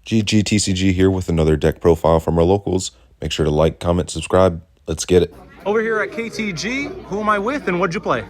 GGTCG here with another deck profile from our locals. Make sure to like, comment, subscribe. Let's get it. Over here at KTG, who am I with and what'd you play?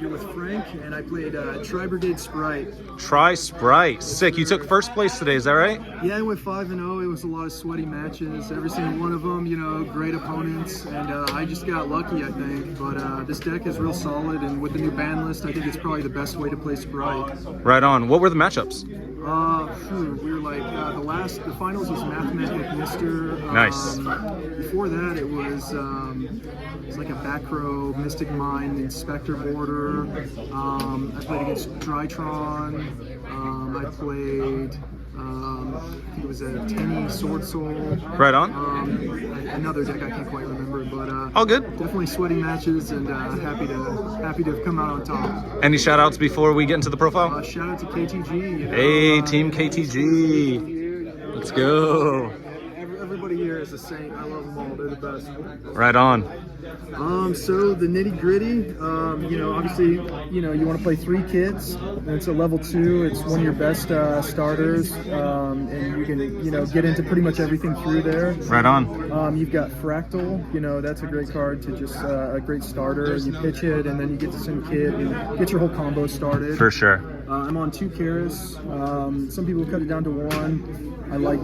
You're with Frank, and I played Tri-Spright. Tri-Spright. Sick. You took first place today, is that right? Yeah, I went 5-0. It was a lot of sweaty matches. Every single one of them, you know, great opponents. And I just got lucky, I think. But this deck is real solid, and with the new ban list, I think it's probably the best way to play Sprite. Right on. What were the matchups? We were like, the finals was Mathematic with Mr. Nice. Before that, it was like a back row Mystic Mind Inspector border. I played against Drytron. I played, I think it was a Tenny Sword Soul. Right on. Another deck I can't quite remember, but all good. Definitely sweaty matches, and happy to have come out on top. Any shout outs before we get into the profile? Shout out to KTG. You know, hey, Team KTG. Let's go. Everybody here is a saint. I love them all. They're the best. Right on. So the nitty gritty, you know, obviously, you know, you want to play 3 kits, and it's a level 2. It's one of your best starters, and you can, you know, get into pretty much everything through there. Right on. You've got Fractal, you know, that's a great card to just a great starter. You pitch it, and then you get to some kit and get your whole combo started. For sure. I'm on 2 Karis. Some people cut it down to 1. I like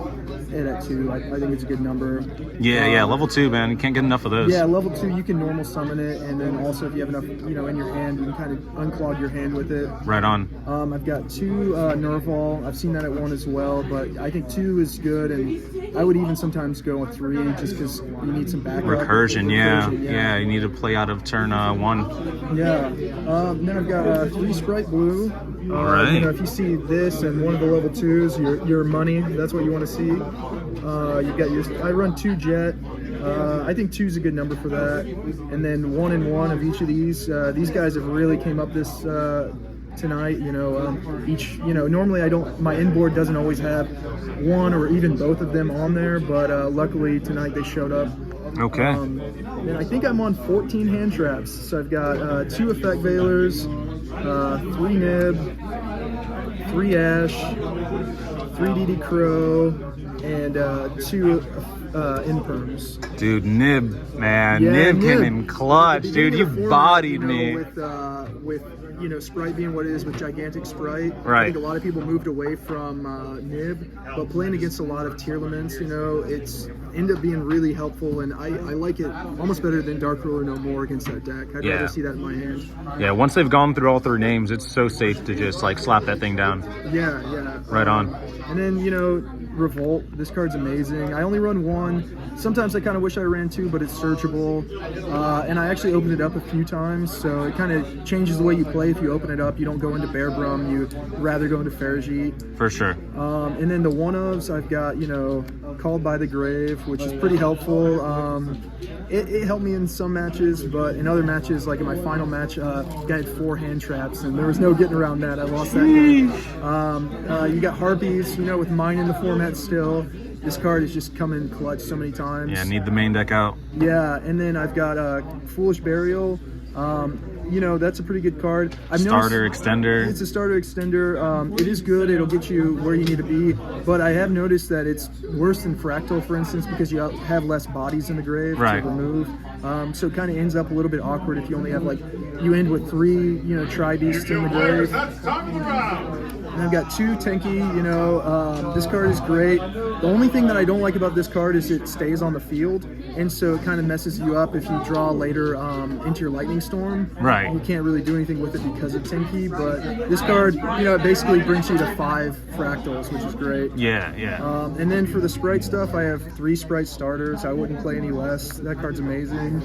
it at 2. I think it's a good number. Yeah, level 2, man. You can't get enough of those. Yeah, level 2, you can normal summon it, and then also if you have enough, you know, in your hand, you can kind of unclog your hand with it. Right on. I've got 2 Nerval. I've seen that at 1 as well, but I think 2 is good, and I would even sometimes go with 3 just because you need some backup. Recursion, yeah. You need to play out of turn 1. Yeah. Then I've got 3 Sprite Blue. All right. You know, if you see this and one of the level 2s, your money. That's what you want to see. You've got your. I run 2 Jet. I think 2 is a good number for that. And then 1 and 1 of each of these. These guys have really came up this tonight. You know, each. You know, normally I don't. My inboard doesn't always have 1 or even both of them on there, but luckily tonight they showed up. Okay. And I think I'm on 14 hand traps. So I've got 2 Effect Veilers, 3 Nib, 3 Ash, 3 DD Crow, and 2 Imperms. Dude, Nib, man. Yeah, Nib came in clutch, dude. You bodied me. With you know, Sprite being what it is with Gigantic Sprite. Right. I think a lot of people moved away from Nib, but playing against a lot of tier limits, you know, it's ended up being really helpful, and I like it almost better than Dark Ruler No More against that deck. I'd rather see that in my hand. Yeah, once they've gone through all 3 names, it's so safe to just like slap that thing down. Yeah. Right on. And then, you know, Revolt, this card's amazing. I only run 1. Sometimes I kind of wish I ran 2, but it's searchable. And I actually opened it up a few times, so it kind of changes the way you play. If you open it up, you don't go into Bear Brum, you rather go into Ferrigite. For sure. And then the one-ofs, I've got, you know, Called by the Grave, which is pretty helpful. It helped me in some matches, but in other matches, like in my final match, I had 4 hand traps, and there was no getting around that. I lost that game. You got Harpies, you know, with mine in the format still. This card has just come in clutch so many times. Yeah, need the main deck out. Yeah, and then I've got Foolish Burial. You know, that's a pretty good card. Starter extender. It's a starter extender. It is good. It'll get you where you need to be. But I have noticed that it's worse than Fractal, for instance, because you have less bodies in the grave to remove. So it kind of ends up a little bit awkward if you only have, like, you end with 3, you know, Tri-Beasts in the grave. And I've got 2 Tenki, you know, this card is great. The only thing that I don't like about this card is it stays on the field, and so it kind of messes you up if you draw later into your Lightning Storm. Right. You can't really do anything with it because of Tenki, but this card, you know, it basically brings you to 5 Fractals, which is great. Yeah. And then for the Sprite stuff, I have 3 Sprite starters. I wouldn't play any less. That card's amazing.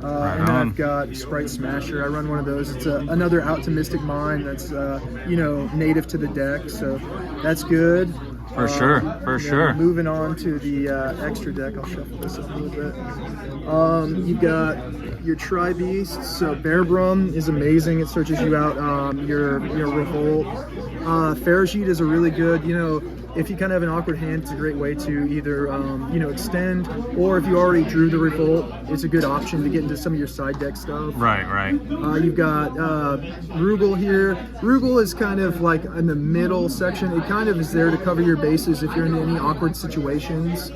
And then I've got Sprite Smasher. I run one of those. It's another Out to Mystic Mind that's, you know, native to the deck, so that's good. For sure. Moving on to the extra deck, I'll shuffle this up a little bit. You've got your Tri-Beast. So Bear Brum is amazing. It searches you out. Your Revolt. Ferrigite is a really good, you know, if you kind of have an awkward hand, it's a great way to either extend, or if you already drew the revolt, it's a good option to get into some of your side deck stuff. Right. You've got Rugal here. Rugal is kind of like in the middle section. It kind of is there to cover your bases if you're in any awkward situations.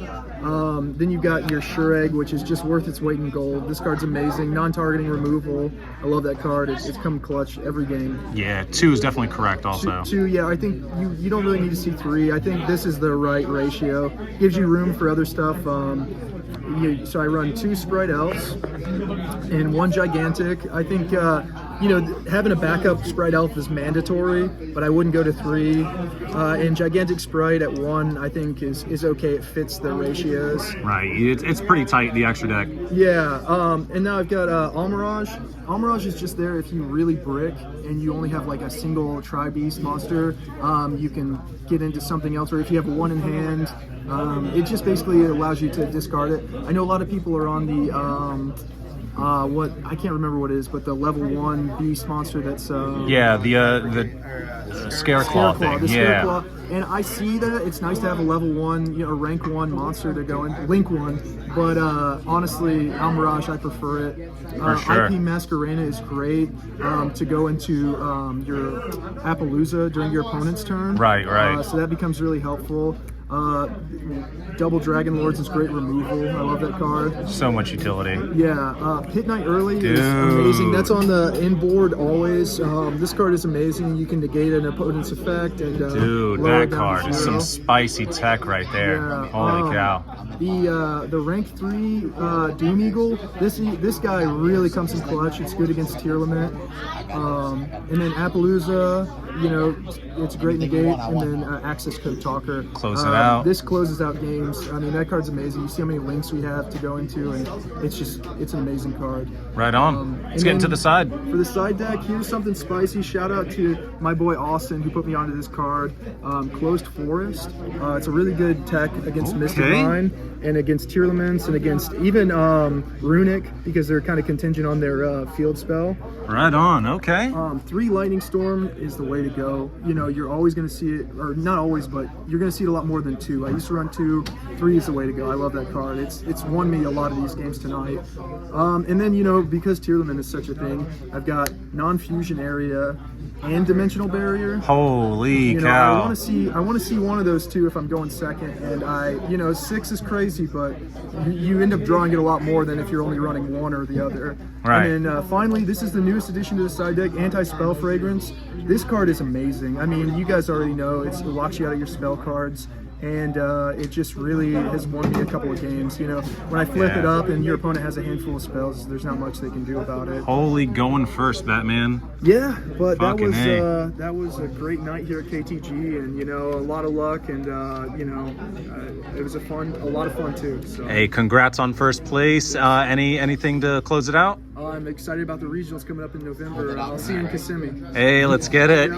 Then you've got your Shureg, which is just worth its weight in gold. This card's amazing. Non-targeting removal. I love that card. It's come clutch every game. Yeah, 2 is definitely correct also. Two, yeah, I think you don't really need to see 3. I think this is the right ratio. Gives you room for other stuff. So I run 2 Sprite Elves and 1 Gigantic. I think, having a backup Sprite Elf is mandatory, but I wouldn't go to 3. And Gigantic Sprite at 1, I think, is okay. It fits the ratios. Right. It's pretty tight, the extra deck. Yeah. And now I've got Almirage. Almirage is just there if you really brick and you only have like a single Tri-Beast monster. You can get into something else, or if you have 1 in hand, it just basically allows you to discard it. I know a lot of people are on the what I can't remember what it is, but the level 1 beast monster that's the Scareclaw thing. The Scareclaw. And I see that it's nice to have a level 1, a rank 1 monster to go in, link 1. But honestly, Almirage, I prefer it. For sure. IP Masquerena is great to go into your Appaloosa during your opponent's turn. Right. So that becomes really helpful. Double Dragon Lords is great removal. I love that card. So much utility. Yeah, Pit Knight early is amazing. That's on the inboard always. This card is amazing. You can negate an opponent's effect and that card is some spicy tech right there. Yeah, Holy cow. The rank 3 Doom Eagle. This guy really comes in clutch. It's good against tier limit. And then Appaloosa, it's a great negate. And then Axis Code Talker. Close it out. This closes out games. I mean, that card's amazing. You see how many links we have to go into, and it's an amazing card. Right on. Let's get into the side. For the side deck, here's something spicy. Shout out to my boy Austin who put me onto this card. Closed Forest. It's a really good tech against Mystic Mine and against tier limits and against even Runic, because they're kind of contingent on their field spell. Right on. Okay. 3 Lightning Storm is the way to go. You're always going to see it, or not always, but you're going to see it a lot more than 2. I used to run 2. 3 is the way to go. I love that card. It's won me a lot of these games tonight. And then, because tier limit is such a thing, I've got non-fusion area and dimensional barrier. Holy cow. I want to see one of those 2 if I'm going second. And 6 is crazy, but you end up drawing it a lot more than if you're only running 1 or the other. Right. And then finally, this is the newest addition to the side deck, Anti-Spell Fragrance. This card is amazing. I mean, you guys already know it locks you out of your spell cards. And it just really has won me a couple of games. When I flip it up and your opponent has a handful of spells, there's not much they can do about it. Holy going first, Batman. Yeah, but Fucking that was a great night here at KTG, and a lot of luck, and it was a lot of fun too. So. Hey, congrats on first place. Anything to close it out? I'm excited about the regionals coming up in November. I'll see you in Kissimmee. Hey, let's get it.